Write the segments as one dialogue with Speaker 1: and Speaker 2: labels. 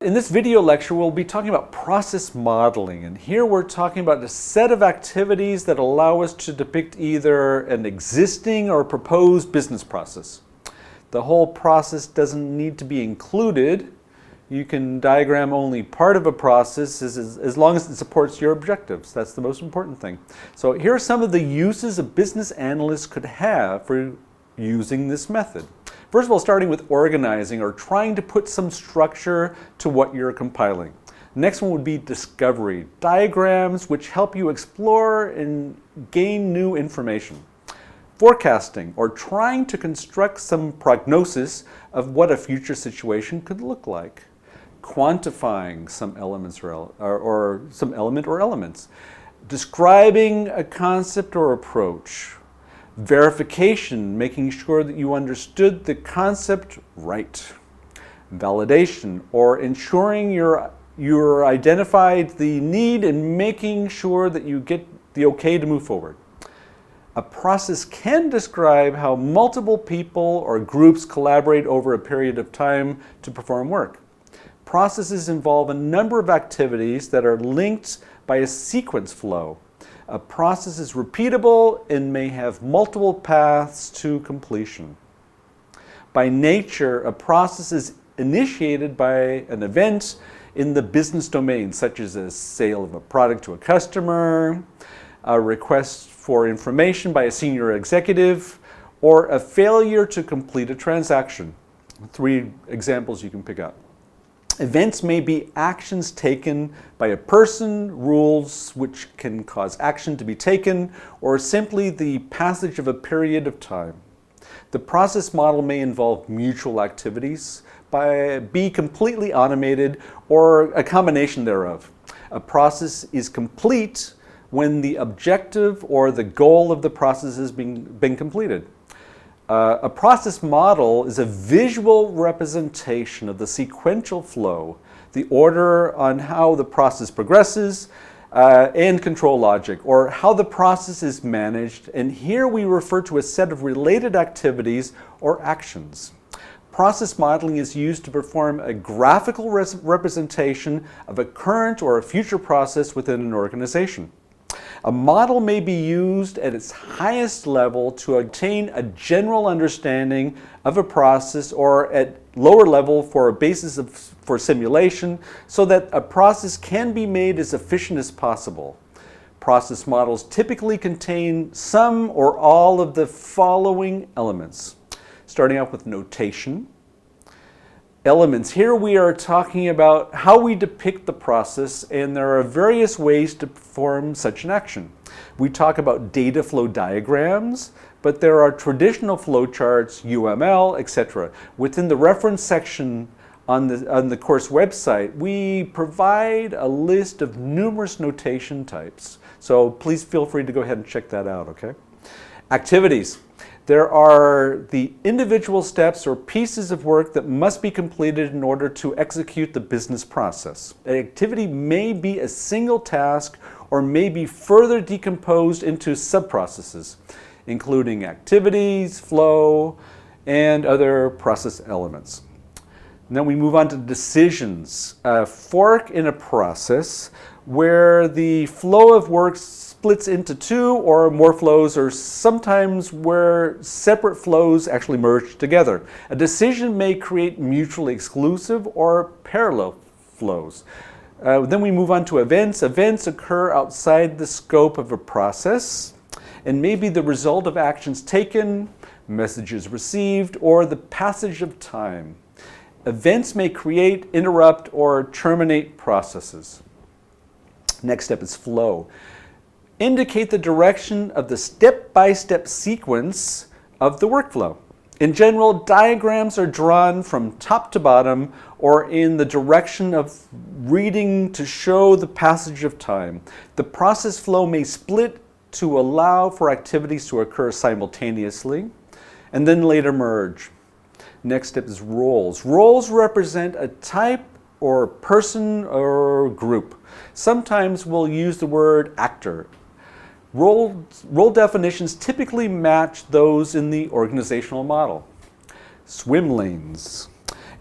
Speaker 1: In this video lecture, we'll be talking about process modeling, and here we're talking about a set of activities that allow us to depict either an existing or proposed business process. The whole process doesn't need to be included. You can diagram only part of a process as long as it supports your objectives. That's the most important thing. So here are some of the uses a business analyst could have for using this method. First of all, starting with organizing or trying to put some structure to what you're compiling. Next one would be discovery, diagrams which help you explore and gain new information. Forecasting, or trying to construct some prognosis of what a future situation could look like. Quantifying some elements or some element or elements. Describing a concept or approach. Verification, making sure that you understood the concept right. Validation, or ensuring you're identified the need and making sure that you get the okay to move forward. A process can describe how multiple people or groups collaborate over a period of time to perform work. Processes involve a number of activities that are linked by a sequence flow. A process is repeatable and may have multiple paths to completion. By nature, a process is initiated by an event in the business domain, such as a sale of a product to a customer, a request for information by a senior executive, or a failure to complete a transaction. 3 examples you can pick up. Events may be actions taken by a person, rules which can cause action to be taken, or simply the passage of a period of time. The process model may involve mutual activities, be completely automated, or a combination thereof. A process is complete when the objective or the goal of the process has been completed. A process model is a visual representation of the sequential flow, the order on how the process progresses, and control logic, or how the process is managed. And here we refer to a set of related activities or actions. Process modeling is used to perform a graphical representation of a current or a future process within an organization. A model may be used at its highest level to obtain a general understanding of a process, or at lower level for a basis for simulation, so that a process can be made as efficient as possible. Process models typically contain some or all of the following elements. Starting off with notation. Elements. Here we are talking about how we depict the process, and there are various ways to perform such an action. We talk about data flow diagrams, but there are traditional flowcharts, UML, etc. Within the reference section on the course website, we provide a list of numerous notation types. So please feel free to go ahead and check that out, okay? Activities. There are the individual steps or pieces of work that must be completed in order to execute the business process. An activity may be a single task or may be further decomposed into sub-processes, including activities, flow, and other process elements. And then we move on to decisions. A fork in a process where the flow of work splits into 2 or more flows, or sometimes where separate flows actually merge together. A decision may create mutually exclusive or parallel flows. Then we move on to events. Events occur outside the scope of a process and may be the result of actions taken, messages received, or the passage of time. Events may create, interrupt, or terminate processes. Next step is flow. Indicate the direction of the step-by-step sequence of the workflow. In general, diagrams are drawn from top to bottom or in the direction of reading to show the passage of time. The process flow may split to allow for activities to occur simultaneously and then later merge. Next step is roles. Roles represent a type or person or group. Sometimes we'll use the word actor. Role definitions typically match those in the organizational model. Swim lanes.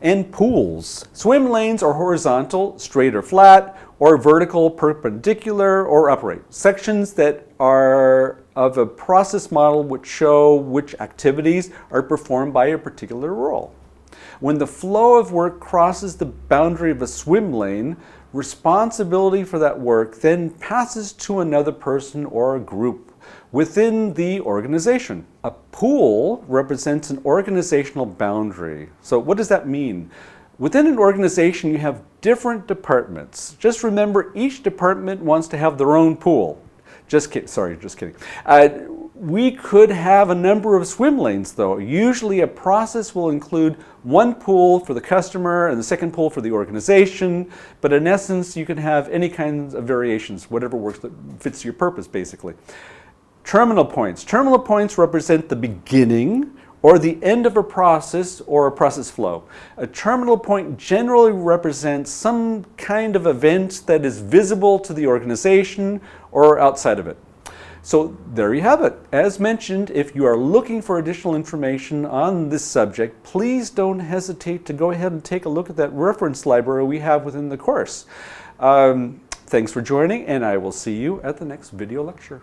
Speaker 1: and pools. Swim lanes are horizontal, straight or flat, or vertical, perpendicular, or upright. Sections that are of a process model which show which activities are performed by a particular role. When the flow of work crosses the boundary of a swim lane, responsibility for that work then passes to another person or a group within the organization. A pool represents an organizational boundary. So what does that mean? Within an organization, you have different departments. Just remember, each department wants to have their own pool. Just kidding. Sorry, just kidding. We could have a number of swim lanes, though. Usually a process will include one pool for the customer and the second pool for the organization, but in essence, you can have any kinds of variations, whatever works that fits your purpose, basically. Terminal points. Terminal points represent the beginning or the end of a process or a process flow. A terminal point generally represents some kind of event that is visible to the organization or outside of it. So there you have it. As mentioned, if you are looking for additional information on this subject, please don't hesitate to go ahead and take a look at that reference library we have within the course. Thanks for joining, and I will see you at the next video lecture.